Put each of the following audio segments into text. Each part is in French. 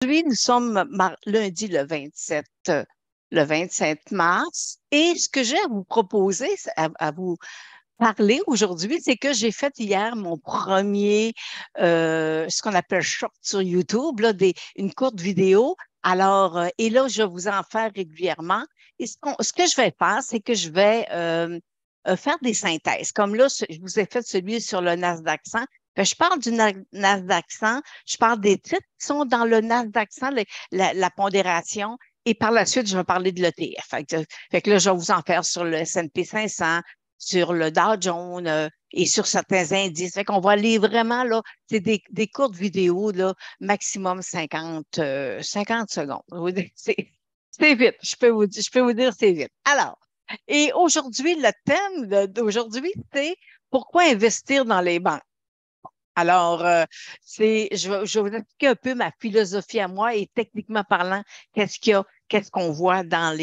Aujourd'hui, nous sommes lundi le 27 mars. Et ce que j'ai à vous proposer, à vous parler aujourd'hui, c'est que j'ai fait hier mon premier, ce qu'on appelle short sur YouTube, là, une courte vidéo. Alors, et là, je vais vous en faire régulièrement. Et ce que je vais faire, c'est que je vais faire des synthèses. Comme là, je vous ai fait celui sur le Nasdaq 100. Je parle du Nasdaq 100, je parle des titres qui sont dans le Nasdaq 100, la pondération, et par la suite, je vais parler de l'ETF. Fait que là, je vais vous en faire sur le S&P 500, sur le Dow Jones et sur certains indices. Fait qu'on va aller vraiment, là, c'est des courtes vidéos, là, maximum 50 secondes. C'est vite, je peux vous dire c'est vite. Alors, et aujourd'hui, le thème d'aujourd'hui, c'est pourquoi investir dans les banques? Alors, je vais vous expliquer un peu ma philosophie à moi et techniquement parlant, qu'est-ce qu'on voit dans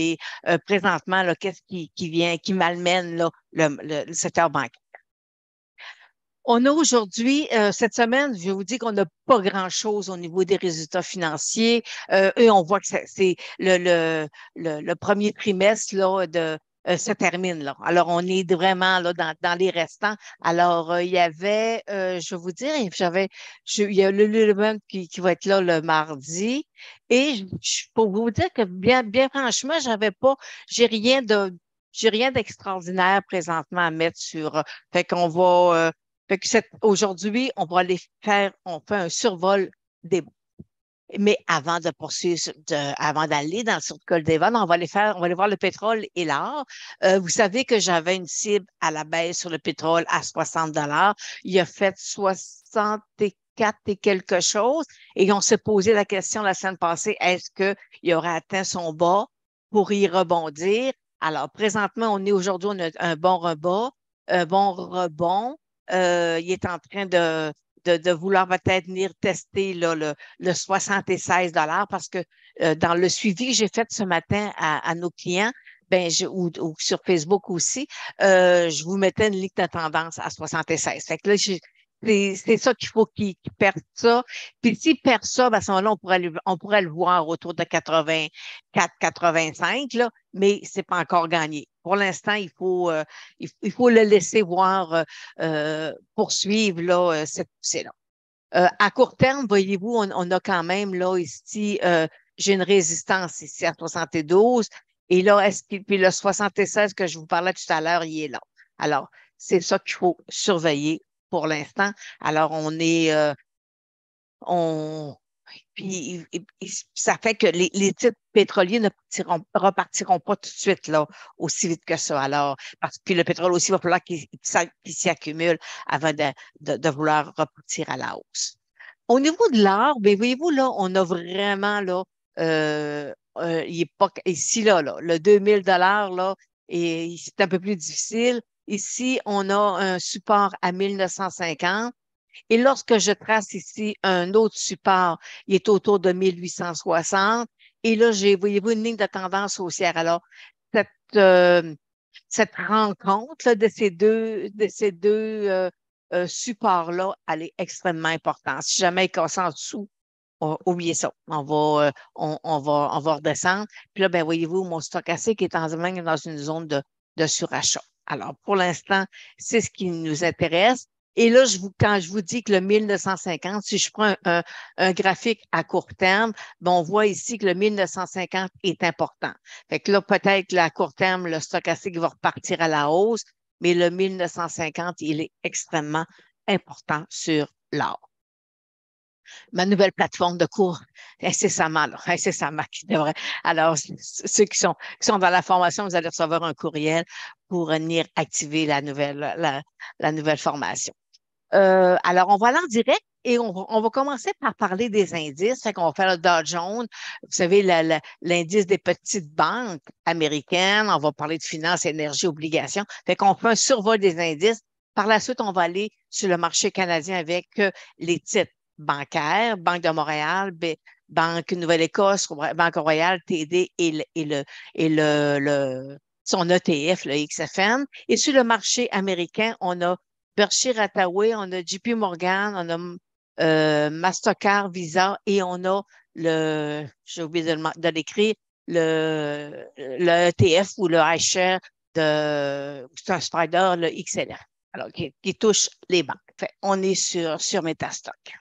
présentement, là, qu'est-ce qui vient, qui malmène, là, le secteur bancaire. On a aujourd'hui, cette semaine, je vous dis qu'on n'a pas grand-chose au niveau des résultats financiers. Et on voit que c'est le premier trimestre là, se termine là. Alors, on est vraiment là dans les restants. Alors, il y avait, je vais vous dire, il y a le Lululemon qui va être là le mardi. Et pour vous dire que bien franchement, j'ai rien d'extraordinaire présentement à mettre sur. Fait qu'on va. Fait que aujourd'hui, on va aller on fait un survol des bons. Mais avant de poursuivre, avant d'aller dans le survol des ventes, on va aller voir le pétrole et l'or. Vous savez que j'avais une cible à la baisse sur le pétrole à 60 $. Il a fait 64 et quelque chose. Et on s'est posé la question la semaine passée, est-ce qu'il aurait atteint son bas pour y rebondir? Alors, présentement, aujourd'hui, on a un bon rebond, un bon rebond. Il est en train de vouloir peut-être venir tester là, le 76 $ parce que dans le suivi que j'ai fait ce matin à nos clients, ou sur Facebook aussi, je vous mettais une ligne de tendance à 76. Fait que là, c'est ça qu'il faut qu'il perde ça. Puis s'il perd ça, ben, à ce moment-là, on pourrait le voir autour de 84, 85, là, mais c'est pas encore gagné. Pour l'instant, il faut le laisser voir poursuivre là, cette poussée-là. À court terme, voyez-vous, on a quand même là ici, j'ai une résistance ici à 72. Et là, puis le 76 que je vous parlais tout à l'heure, il est là. Alors, c'est ça qu'il faut surveiller pour l'instant. Alors, on, ça fait que les titres pétroliers ne repartiront pas tout de suite là, aussi vite que ça. Alors, parce que le pétrole aussi, il va falloir qu'il s'y accumule avant de vouloir repartir à la hausse. Au niveau de l'or, bien, voyez-vous, là, on a vraiment, là, il est pas, ici, là, le 2000 $ là, et c'est un peu plus difficile. Ici, on a un support à 1950. Et lorsque je trace ici un autre support, il est autour de 1860. Et là, voyez-vous, une ligne de tendance haussière. Alors, cette, euh, cette rencontre là, de ces deux supports-là, elle est extrêmement importante. Si jamais il casse en dessous, oubliez ça. On va redescendre. Puis là, ben, voyez-vous, mon stochastique est même dans une zone de surachat. Alors, pour l'instant, c'est ce qui nous intéresse. Et là, quand je vous dis que le 1950, si je prends un graphique à court terme, ben, on voit ici que le 1950 est important. Fait que là, peut-être à court terme, le stochastique va repartir à la hausse, mais le 1950, il est extrêmement important sur l'or. Ma nouvelle plateforme de cours, incessamment qui devrait. Alors, ceux qui sont dans la formation, vous allez recevoir un courriel pour venir activer la nouvelle formation. Alors, on va aller en direct et on va commencer par parler des indices. Fait qu'on va faire le Dow Jones, vous savez, l'indice des petites banques américaines. On va parler de finances, énergie, obligations. Fait qu'on fait un survol des indices. Par la suite, on va aller sur le marché canadien avec les titres bancaires, Banque de Montréal, Banque Nouvelle-Écosse, Banque Royale, TD et son ETF, le XFN. Et sur le marché américain, on a Berkshire Hathaway, on a JP Morgan, on a Mastercard, Visa et on a j'ai oublié de l'écrire, le ETF ou le iShare c'est un spider, le XLR, alors qui touche les banques. Fait, on est sur Metastock.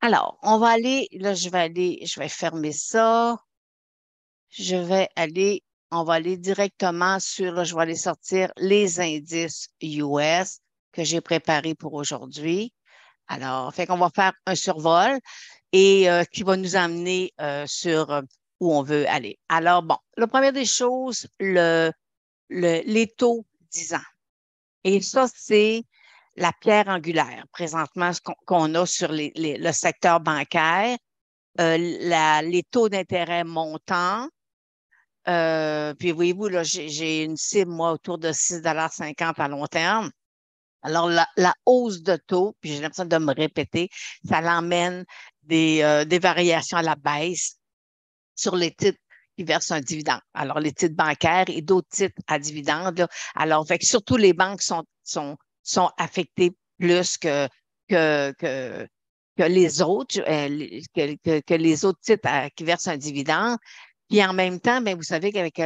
Alors, on va aller, là, je vais fermer ça. Je vais aller, on va aller directement sur, là, je vais aller sortir les indices US que j'ai préparés pour aujourd'hui. Alors, fait qu'on va faire un survol et qui va nous amener sur où on veut aller. Alors, bon, la première des choses, les taux 10 ans. Et ça, c'est la pierre angulaire présentement qu'on a sur le secteur bancaire. Les taux d'intérêt montants. Puis voyez-vous, là, j'ai une cible, moi, autour de 6,50 à long terme. Alors, la hausse de taux, puis j'ai l'impression de me répéter, ça l'emmène des variations à la baisse sur les titres qui versent un dividende. Alors, les titres bancaires et d'autres titres à dividende, là. Alors, fait que surtout les banques sont affectées plus que, que, que les autres, que les autres titres qui versent un dividende. Puis en même temps, ben, vous savez qu'avec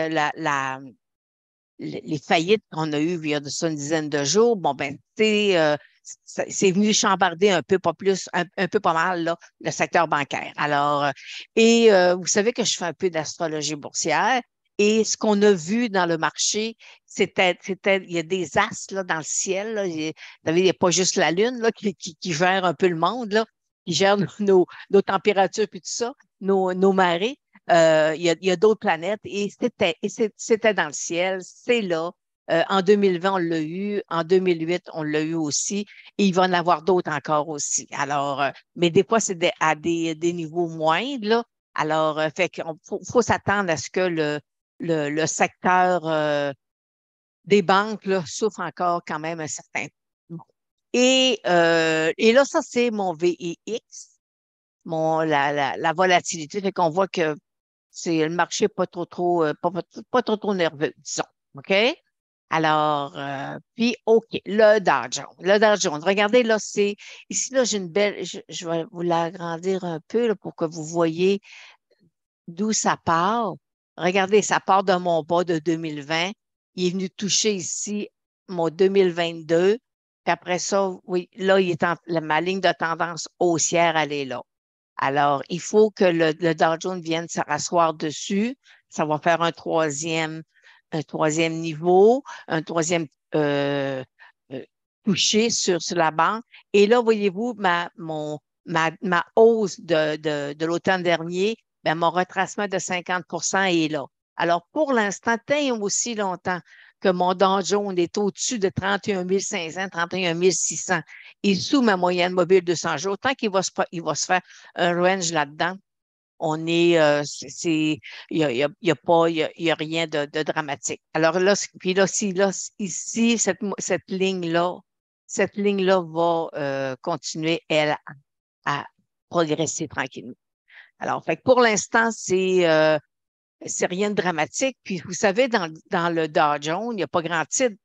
les faillites qu'on a eues il y a de ça une dizaine de jours, bon, ben, c'est venu chambarder un peu, pas plus, un peu pas mal, là, le secteur bancaire. Alors, vous savez que je fais un peu d'astrologie boursière et ce qu'on a vu dans le marché, il y a des astres là, dans le ciel. Là, vous savez, il n'y a pas juste la Lune là, qui gère un peu le monde, là, qui gère nos températures puis tout ça, nos marées. Il y a d'autres planètes et c'était dans le ciel, c'est là. En 2020, on l'a eu. En 2008, on l'a eu aussi. Et il va en avoir d'autres encore aussi. Alors, mais des fois, c'est à des niveaux moindres, là. Alors, fait qu'on faut s'attendre à ce que le secteur des banques là, souffre encore quand même un certain temps. Et là, ça, c'est mon VIX, la volatilité. Fait qu'on voit que c'est le marché pas trop nerveux, disons. OK? Alors, puis, OK, le Dow Jones. Le Dow Jones, regardez, là, ici, là, j'ai une belle, je vais vous l'agrandir un peu là, pour que vous voyez d'où ça part. Regardez, ça part de mon bas de 2020. Il est venu toucher ici mon 2022. Puis après ça, oui, là, ma ligne de tendance haussière, elle est là. Alors, il faut que le Dow Jones vienne se rasseoir dessus. Ça va faire un troisième niveau, un troisième euh, toucher sur la banque. Et là, voyez-vous, ma hausse de l'automne dernier, ben, mon retracement de 50 est là. Alors, pour l'instant, tant aussi longtemps que mon Dow Jones est au-dessus de 31 500, 31 600 et sous ma moyenne mobile de 100 jours, tant il va se faire un range là-dedans, on est, il y a pas, il y a rien de dramatique. Alors là, puis là, ici, cette ligne-là va continuer, elle, à progresser tranquillement. Alors, fait que pour l'instant, c'est rien de dramatique. Puis, vous savez, dans le Dow Jones, il n'y a pas grand titre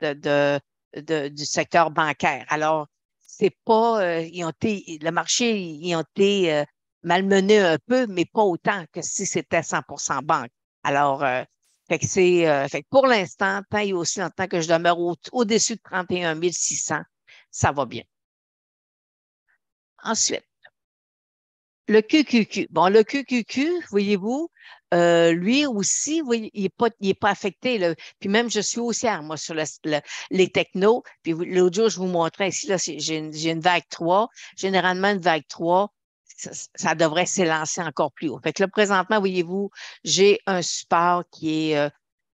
du secteur bancaire. Alors, c'est pas, le marché, ils ont été malmenés un peu, mais pas autant que si c'était 100% banque. Alors, fait que pour l'instant, tant et aussi longtemps que je demeure au-dessus de 31 600, ça va bien. Ensuite, le QQQ. Bon, le QQQ, voyez-vous, lui aussi, oui, il est pas affecté. Là. Puis même, je suis haussière, moi, sur les technos. Puis l'autre jour, je vous montrais ici, là, j'ai une vague 3. Généralement, une vague 3, ça devrait s'élancer encore plus haut. Fait que là, présentement, voyez-vous, j'ai un support qui est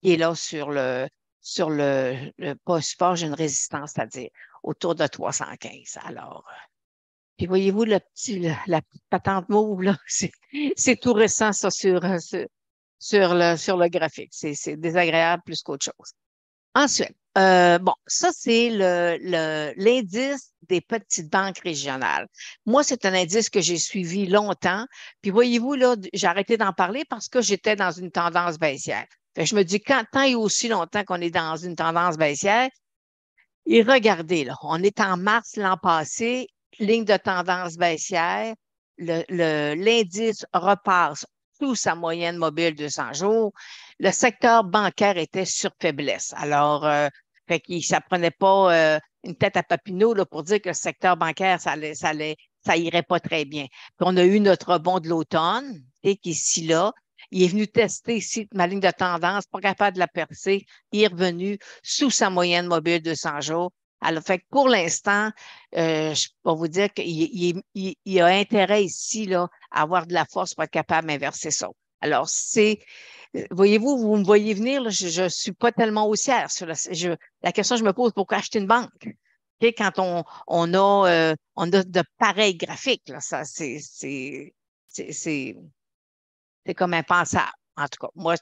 là pas support, j'ai une résistance, c'est-à-dire autour de 315. Alors, puis voyez-vous, la petite patente mauve, là, c'est tout récent, ça, sur le graphique. C'est désagréable plus qu'autre chose. Ensuite, bon, ça, c'est l'indice des petites banques régionales. Moi, c'est un indice que j'ai suivi longtemps. Puis voyez-vous, là, j'ai arrêté d'en parler parce que j'étais dans une tendance baissière. Fait que je me dis, tant et aussi longtemps qu'on est dans une tendance baissière, et regardez, là, on est en mars l'an passé, ligne de tendance baissière. l'indice repasse sous sa moyenne mobile 200 jours, le secteur bancaire était sur faiblesse. Alors, fait qu'il ça prenait pas une tête à Papineau là, pour dire que le secteur bancaire, ça irait pas très bien. Puis on a eu notre rebond de l'automne, et qui est ici là. Il est venu tester ici ma ligne de tendance, pas capable de la percer. Il est revenu sous sa moyenne mobile 200 jours. Alors, fait que pour l'instant, je peux vous dire qu'il a intérêt ici là, à avoir de la force pour être capable d'inverser ça. Alors, voyez-vous, vous me voyez venir, là, je ne suis pas tellement haussière. La question que je me pose, pourquoi acheter une banque? OK, quand on a de pareils graphiques, là, ça, c'est, c'est c'est comme impensable. En tout cas, moi,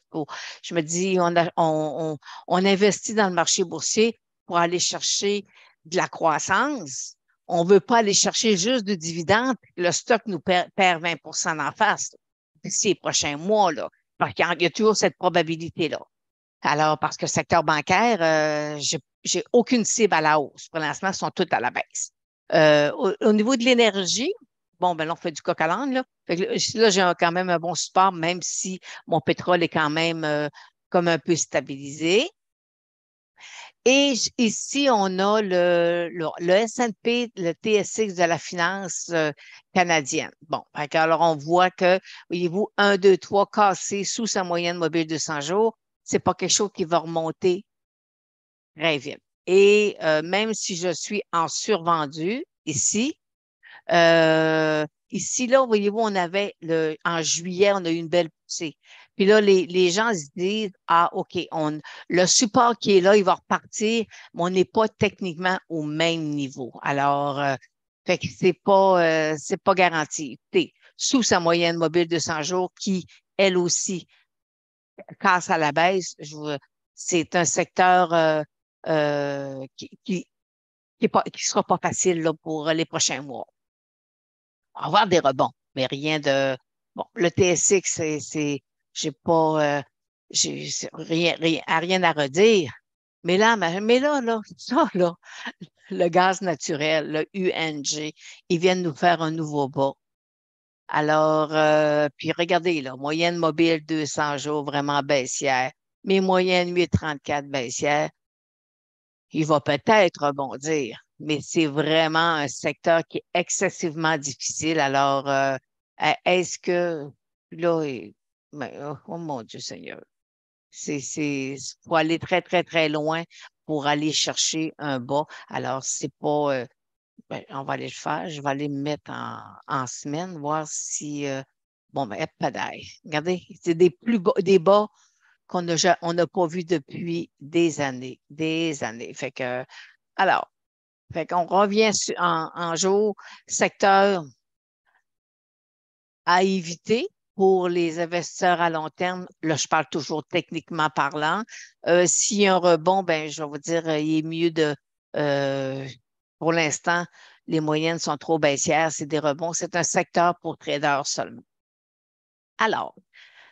je me dis, on investit dans le marché boursier pour aller chercher de la croissance. On ne veut pas aller chercher juste du dividende. Le stock nous perd 20 d'en face d'ici les prochains mois, là. Parce qu'il y a toujours cette probabilité-là. Alors, parce que le secteur bancaire, j'ai aucune cible à la hausse. Pour l'instant, ils sont tous à la baisse. Au niveau de l'énergie, bon, ben là, on fait du coq à l'âne, là. Fait que là, j'ai quand même un bon support, même si mon pétrole est quand même comme un peu stabilisé. Et ici, on a le S&P, le TSX de la finance canadienne. Bon, alors on voit que, voyez-vous, 1, 2, 3 cassé sous sa moyenne mobile de 100 jours, c'est pas quelque chose qui va remonter très vite. Et même si je suis en survendu ici, ici, là, voyez-vous, en juillet, on a eu une belle poussée. Puis là, les gens se disent, ah, OK, le support qui est là, il va repartir, mais on n'est pas techniquement au même niveau. Alors, fait que c'est pas garanti. Écoutez, sous sa moyenne mobile de 100 jours, qui, elle aussi, casse à la baisse, c'est un secteur qui sera pas facile là, pour les prochains mois. On va avoir des rebonds, mais rien de. Bon, le TSX, j'ai pas, rien à redire. Mais là, ça, là, le gaz naturel, le UNG, ils viennent nous faire un nouveau bas. Alors, puis regardez, là, moyenne mobile 200 jours, vraiment baissière. Mais moyenne 8,34 baissière, il va peut-être rebondir, mais c'est vraiment un secteur qui est excessivement difficile. Alors, est-ce que là, oh mon Dieu Seigneur, faut aller très, très, très loin pour aller chercher un bas. Alors, c'est pas, on va aller le faire. Je vais aller me mettre en semaine, voir si, bon, ben, padaille. Regardez, c'est des bas on n'a pas vu depuis des années, des années. Alors, fait qu'on revient en jour, secteur à éviter pour les investisseurs à long terme. Là, je parle toujours techniquement parlant. S'il y a un rebond, ben, je vais vous dire, il est mieux euh, pour l'instant, les moyennes sont trop baissières, c'est des rebonds. C'est un secteur pour traders seulement. Alors,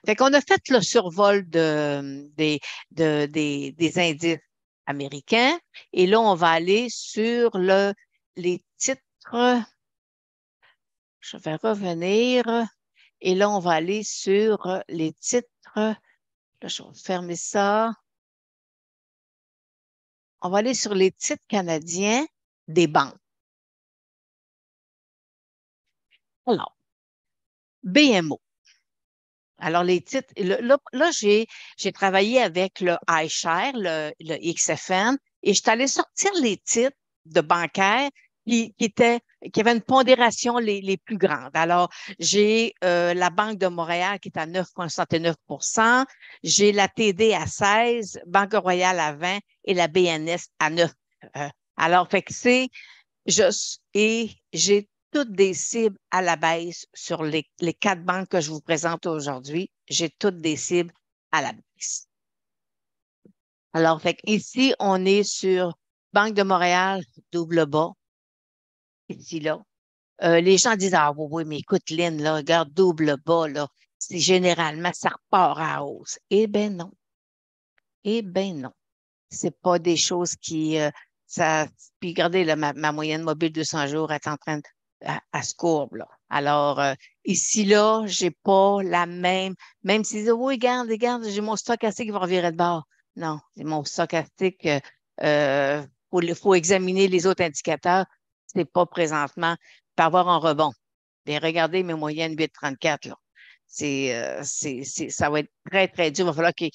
fait qu'on a fait le survol des indices américains et là, on va aller sur les titres. Je vais revenir et là, on va aller sur les titres. Là, je vais fermer ça. On va aller sur les titres canadiens des banques. Alors, BMO. Alors, les titres, là, j'ai travaillé avec le iShare, le XFN, et je suis allée sortir les titres de bancaires qui avaient une pondération les plus grandes. Alors, j'ai la Banque de Montréal qui est à 9,69 %, j'ai la TD à 16, Banque Royale à 20 et la BNS à 9. Alors, fait que et j'ai toutes des cibles à la baisse sur les 4 banques que je vous présente aujourd'hui. J'ai toutes des cibles à la baisse. Alors, fait ici, on est sur Banque de Montréal, double bas, ici, là. Les gens disent, ah oui, oui, mais écoute, Lynn, là, regarde, double bas, là. C'est généralement, ça repart à hausse. Eh bien, non. Eh bien, non. C'est pas des choses ça. Puis regardez, là, ma moyenne mobile 200 jours est en train de, à se courbe, là. Alors, ici, là, j'ai pas la même s'ils disent, oui, regarde, j'ai mon stochastique qui va revirer de bord. Non, mon stochastique, faut examiner les autres indicateurs. C'est pas présentement. Il peut avoir un rebond. Bien, regardez mes moyennes 8,34 là. Ça va être très, très dur. Il va falloir que,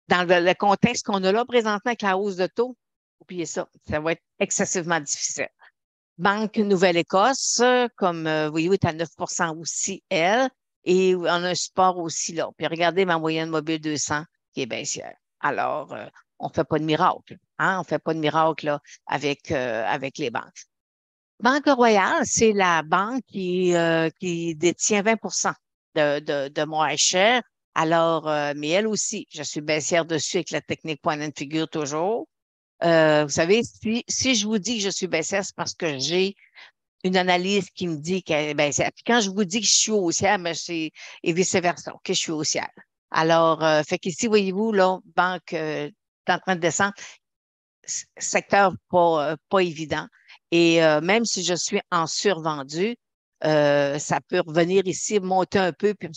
dans le contexte qu'on a là présentement avec la hausse de taux, oubliez ça. Ça va être excessivement difficile. Banque Nouvelle-Écosse, comme vous voyez, est à 9 aussi, elle, et on a un support aussi là. Puis regardez ma moyenne mobile 200 qui est baissière. Alors, on ne fait pas de miracle. Hein? On ne fait pas de miracle là, avec les banques. Banque Royale, c'est la banque qui détient 20 de mon iShare. Alors, mais elle aussi, je suis baissière dessus avec la technique point and figure toujours. Vous savez, si je vous dis que je suis baissière, c'est parce que j'ai une analyse qui me dit qu'elle est baissière. Puis quand je vous dis que je suis haussière, mais c'est et vice-versa, que je suis haussière. Alors, fait qu'ici, voyez-vous, là, banque est en train de descendre, secteur pas évident. Et même si je suis en survendu, ça peut revenir ici, monter un peu, puis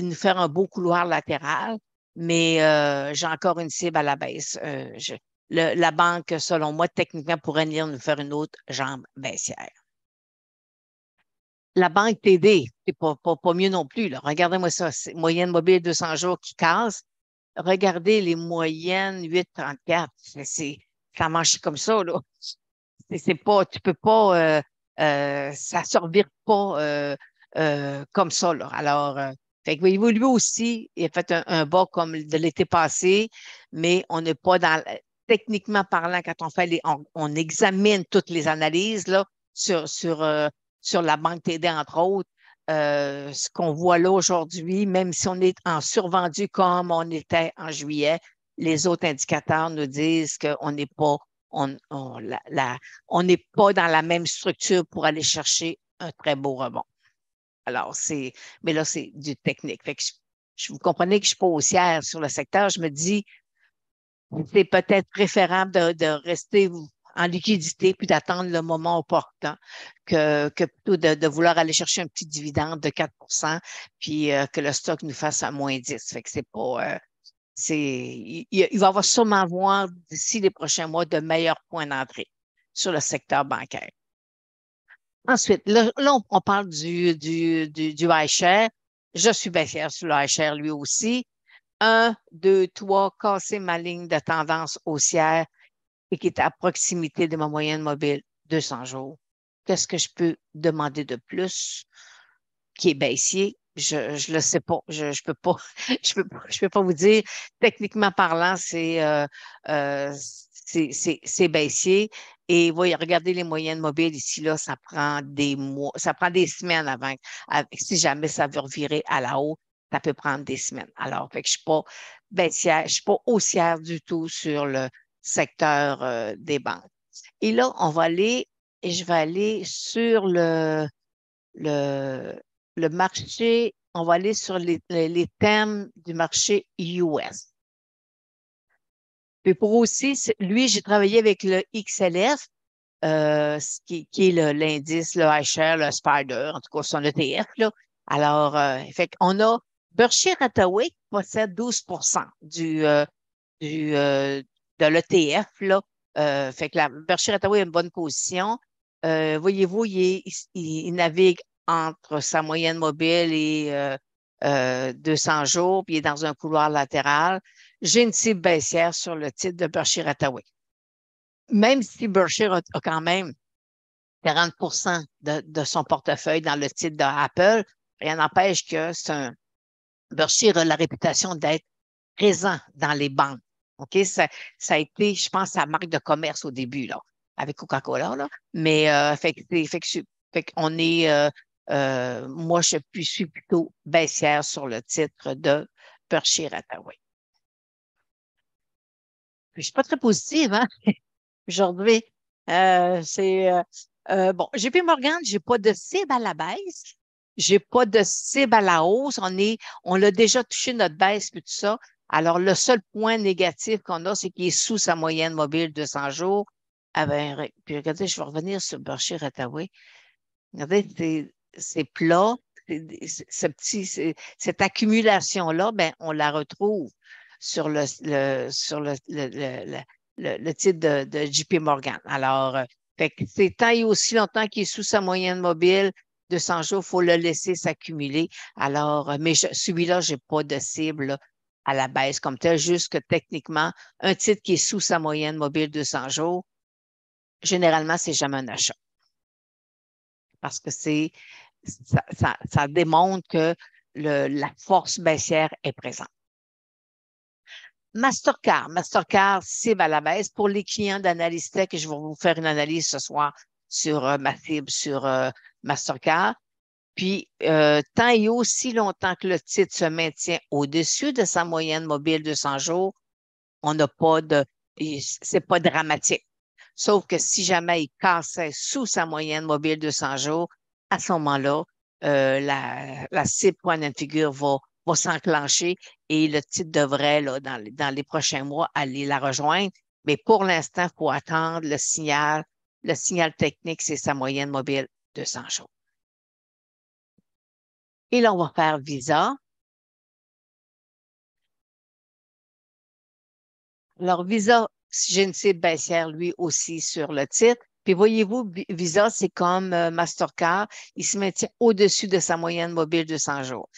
nous faire un beau couloir latéral. Mais j'ai encore une cible à la baisse. La banque, selon moi, techniquement, pourrait venir nous faire une autre jambe baissière. La banque TD, c'est pas mieux non plus, là. Regardez-moi ça. C'est moyenne mobile 200 jours qui casse. Regardez les moyennes 8,34. Ça marche comme ça, là. C'est pas, tu peux pas, ça se revire pas comme ça, là. Alors, fait que voyez-vous, lui aussi, il a fait un bas comme de l'été passé, mais on n'est pas techniquement parlant, quand on examine toutes les analyses, là, sur la banque TD, entre autres, ce qu'on voit là aujourd'hui, même si on est en survendu comme on était en juillet, les autres indicateurs nous disent qu'on n'est pas on, on, on n'est pas dans la même structure pour aller chercher un très beau rebond. Alors, mais là, c'est du technique. Fait que vous comprenez que je ne suis pas haussière sur le secteur. Je me dis, c'est peut-être préférable de rester en liquidité puis d'attendre le moment opportun que plutôt de vouloir aller chercher un petit dividende de 4 puis que le stock nous fasse à -10. Fait que c'est pas, il va avoir sûrement avoir d'ici les prochains mois de meilleurs points d'entrée sur le secteur bancaire. Ensuite, là, on parle du iShare. Je suis baissière sur le iShare lui aussi. 1, 2, 3, casser ma ligne de tendance haussière et qui est à proximité de ma moyenne mobile 200 jours. Qu'est-ce que je peux demander de plus qui est baissier? Je le sais pas. Je peux pas, je peux pas vous dire. Techniquement parlant, c'est baissier. Et voyez, regardez les moyennes mobiles ici, là, ça prend des mois, ça prend des semaines si jamais ça veut revirer à la haut, ça peut prendre des semaines. Alors, fait que je suis pas baissière, je suis pas haussière du tout sur le secteur, des banques. Et là, je vais aller sur le, le marché, on va aller sur les thèmes du marché US. Puis pour aussi, lui, j'ai travaillé avec le XLF, qui est l'indice, le iShare, le Spider, en tout cas son ETF, là. Alors, fait qu'on a Berkshire Hathaway qui possède 12 du, euh, de l'ETF, là. Fait que Berkshire Hathaway a une bonne position. Voyez-vous, il navigue entre sa moyenne mobile et 200 jours, puis il est dans un couloir latéral. J'ai une cible baissière sur le titre de Berkshire Hathaway. Même si Berkshire a quand même 40 de son portefeuille dans le titre d'Apple, rien n'empêche que Berkshire a la réputation d'être présent dans les banques. OK? Ça a été, je pense, sa marque de commerce au début, là, avec Coca-Cola, là. Mais, fait qu'on est, moi, je suis plutôt baissière sur le titre de Berkshire Hathaway. Je suis pas très positive, hein, aujourd'hui. Bon, JP Morgan, j'ai pas de cible à la baisse. J'ai pas de cible à la hausse. On a déjà touché notre baisse puis tout ça. Alors, le seul point négatif qu'on a, c'est qu'il est sous sa moyenne mobile de 100 jours. Ah ben, puis regardez, je vais revenir sur Berkshire Hathaway. Regardez, c'est plat. Cette accumulation-là, ben, on la retrouve sur le titre de JP Morgan. Alors, fait que c'est tant et aussi longtemps qu'il est sous sa moyenne mobile de 100 jours, il faut le laisser s'accumuler. Alors, mais celui-là, je n'ai pas de cible là, à la baisse comme tel, juste que techniquement, un titre qui est sous sa moyenne mobile de 100 jours, généralement, c'est jamais un achat parce que ça démontre que la force baissière est présente. Mastercard cible à la baisse pour les clients d'Analyse Tech, et je vais vous faire une analyse ce soir sur ma cible sur Mastercard. Puis, tant et aussi longtemps que le titre se maintient au-dessus de sa moyenne mobile de 100 jours, on n'a pas de, c'est pas dramatique. Sauf que si jamais il cassait sous sa moyenne mobile de 100 jours, à ce moment-là, la cible point de figure va s'enclencher et le titre devrait, là, dans les prochains mois, aller la rejoindre. Mais pour l'instant, il faut attendre le signal. Le signal technique, c'est sa moyenne mobile de 100 jours. Et là, on va faire Visa. Alors, Visa, j'ai une cible baissière, lui aussi, sur le titre. Puis voyez-vous, Visa, c'est comme Mastercard, il se maintient au-dessus de sa moyenne mobile de 100 jours.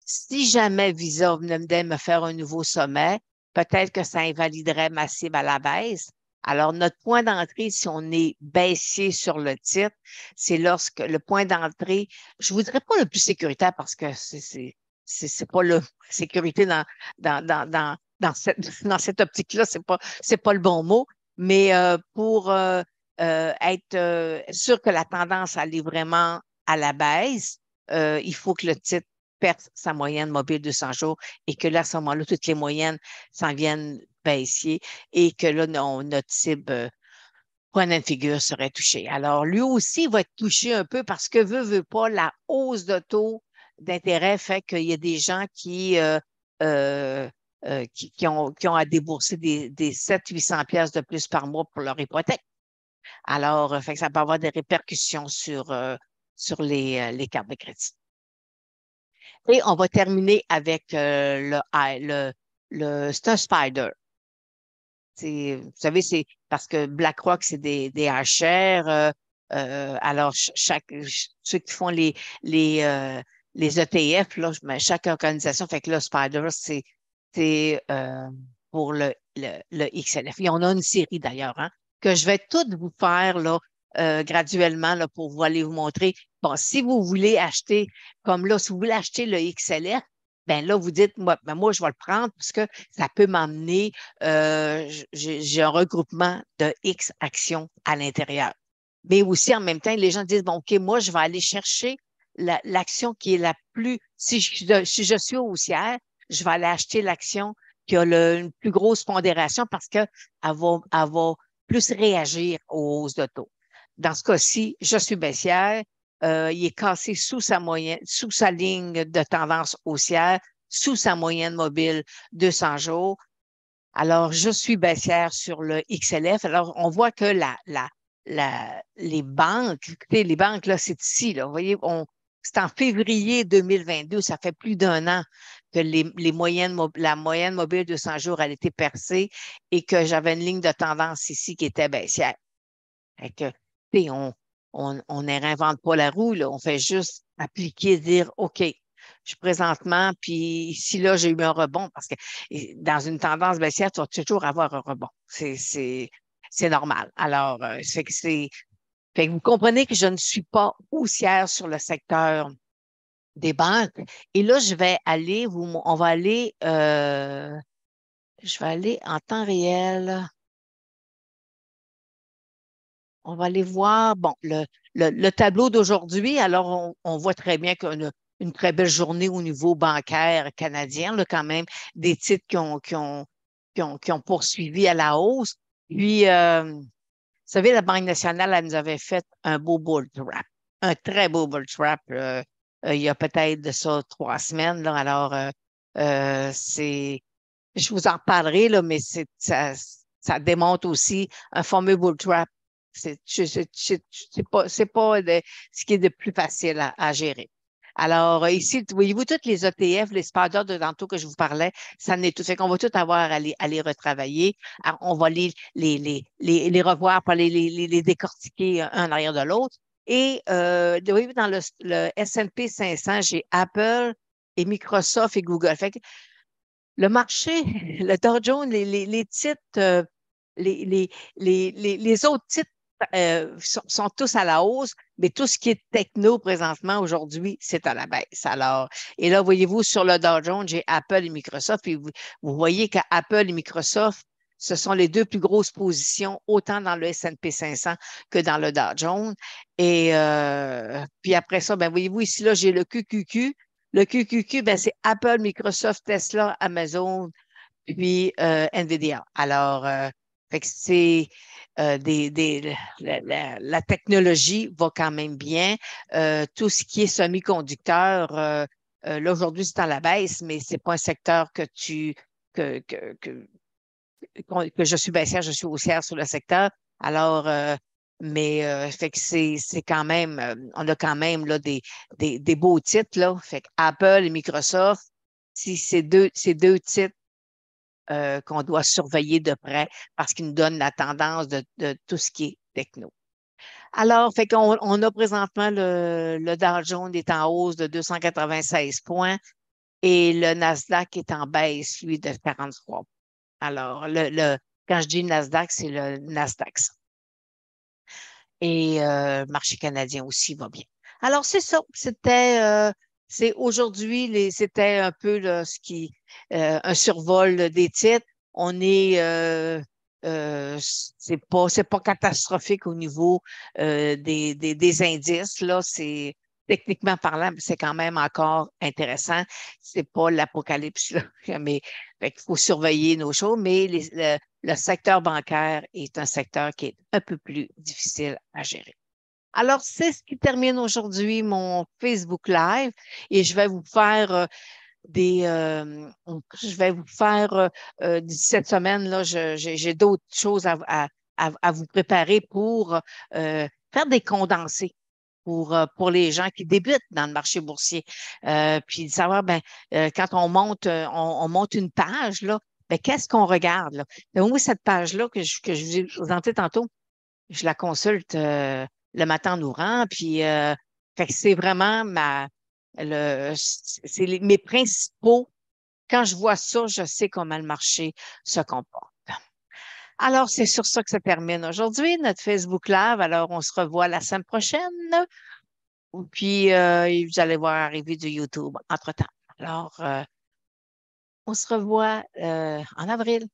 Si jamais Visa venait me faire un nouveau sommet, peut-être que ça invaliderait ma cible à la baisse. Alors, notre point d'entrée, si on est baissier sur le titre, c'est lorsque le point d'entrée, je ne vous dirais pas le plus sécuritaire parce que c'est pas la sécurité dans cette, dans cette optique-là, c'est pas le bon mot, mais pour être sûr que la tendance elle est vraiment à la baisse, il faut que le titre perde sa moyenne mobile de 100 jours et que là, à ce moment-là, toutes les moyennes s'en viennent baissier et que là, notre cible point de figure serait touché. Alors, lui aussi il va être touché un peu parce que veut pas, la hausse de taux d'intérêt fait qu'il y a des gens euh, qui ont à débourser des 700-800 pièces de plus par mois pour leur hypothèque. Alors, fait que ça peut avoir des répercussions sur les cartes de crédit. Et on va terminer avec c'est un spider. Vous savez, c'est parce que BlackRock, c'est des hachères. Alors, ceux qui font les ETF, là, mais chaque organisation, fait que là, Spider, c'est pour le XLF. Et on a une série d'ailleurs, hein, que je vais toutes vous faire là, graduellement là, pour vous aller vous montrer. Bon, si vous voulez acheter, comme là, si vous voulez acheter le XLF, ben là, vous dites, moi, je vais le prendre parce que ça peut m'emmener, j'ai un regroupement de X actions à l'intérieur. Mais aussi, en même temps, les gens disent, bon, OK, moi, je vais aller chercher l'action qui est la plus, si je suis haussière, je vais aller acheter l'action qui a une plus grosse pondération parce qu'elle va plus réagir aux hausses de taux. Dans ce cas-ci, je suis baissière, il est cassé sous sa moyenne, sous sa ligne de tendance haussière, sous sa moyenne mobile 200 jours. Alors, je suis baissière sur le XLF. Alors, on voit que les banques, écoutez, les banques, là, c'est ici, là. Vous voyez, c'est en février 2022, ça fait plus d'un an que la moyenne mobile de 100 jours, elle était percée et que j'avais une ligne de tendance ici qui était baissière. Fait que, on ne réinvente pas la roue, là. On fait juste appliquer, dire, OK, je suis présentement, puis ici, là, j'ai eu un rebond parce que dans une tendance baissière, tu vas toujours avoir un rebond. C'est normal. Alors, fait que vous comprenez que je ne suis pas haussière sur le secteur des banques. Et là, je vais aller en temps réel. On va aller voir, bon, le tableau d'aujourd'hui. Alors, on voit très bien qu'on a une très belle journée au niveau bancaire canadien, là, quand même, des titres qui ont poursuivi à la hausse. Puis, vous savez, la Banque nationale, elle nous avait fait un beau bull trap, un très beau bull trap, il y a peut-être de ça 3 semaines, là. Alors, je vous en reparlerai, là, mais ça démontre aussi un fameux bull trap C'est pas ce qui est de plus facile à gérer. Alors, ici, voyez-vous, toutes les ETF, les SPDR de tantôt que je vous parlais, ça n'est tout. Fait qu'on va tout avoir à les retravailler. Alors, on va les revoir, pas les décortiquer un derrière de l'autre. Et voyez-vous, dans le S&P 500, j'ai Apple et Microsoft et Google. Fait que le marché, le Dow Jones, les titres, les autres titres sont tous à la hausse, mais tout ce qui est techno présentement aujourd'hui, c'est à la baisse. Alors, et là, voyez-vous, sur le Dow Jones, j'ai Apple et Microsoft, et vous voyez qu'Apple et Microsoft, ce sont les deux plus grosses positions, autant dans le S&P 500 que dans le Dow Jones. Et puis après ça, ben voyez-vous, ici, là, j'ai le QQQ. Le QQQ, ben, c'est Apple, Microsoft, Tesla, Amazon, puis NVIDIA. Alors, fait que c'est la technologie va quand même bien. Tout ce qui est semi-conducteur, là, aujourd'hui, c'est à la baisse, mais c'est pas un secteur que, que, que, que je suis baissière, je suis haussière sur le secteur. Alors, mais fait que c'est quand même, on a quand même là, des beaux titres, là. Fait que Apple et Microsoft, si ces deux titres qu'on doit surveiller de près parce qu'ils nous donnent la tendance de tout ce qui est techno. Alors, fait qu'on on a présentement le Dow Jones est en hausse de 296 points et le Nasdaq est en baisse, lui, de 43 points. Alors, quand je dis Nasdaq, c'est le Nasdaq. Et le marché canadien aussi va bien. Alors, c'est ça. C'est aujourd'hui, c'était un peu là, un survol des titres. On est, c'est pas catastrophique au niveau des indices. Là, c'est techniquement parlant, c'est quand même encore intéressant. C'est pas l'apocalypse, là, mais fait qu'il faut surveiller nos choses, mais le secteur bancaire est un secteur qui est un peu plus difficile à gérer. Alors, c'est ce qui termine aujourd'hui mon Facebook Live et je vais vous faire je vais vous faire cette semaine, là, j'ai d'autres choses à vous préparer pour faire des condensés pour les gens qui débutent dans le marché boursier. Puis de savoir, ben, quand on monte une page, là, ben, qu'est-ce qu'on regarde, là? Donc, moi, cette page-là que je vous ai présentée tantôt, je la consulte le matin en ouvrant, puis fait que c'est vraiment mes principaux. Quand je vois ça, je sais comment le marché se comporte. Alors, c'est sur ça que ça termine aujourd'hui, notre Facebook Live. Alors, on se revoit la semaine prochaine. Puis, vous allez voir arriver du YouTube entre-temps. Alors, on se revoit en avril.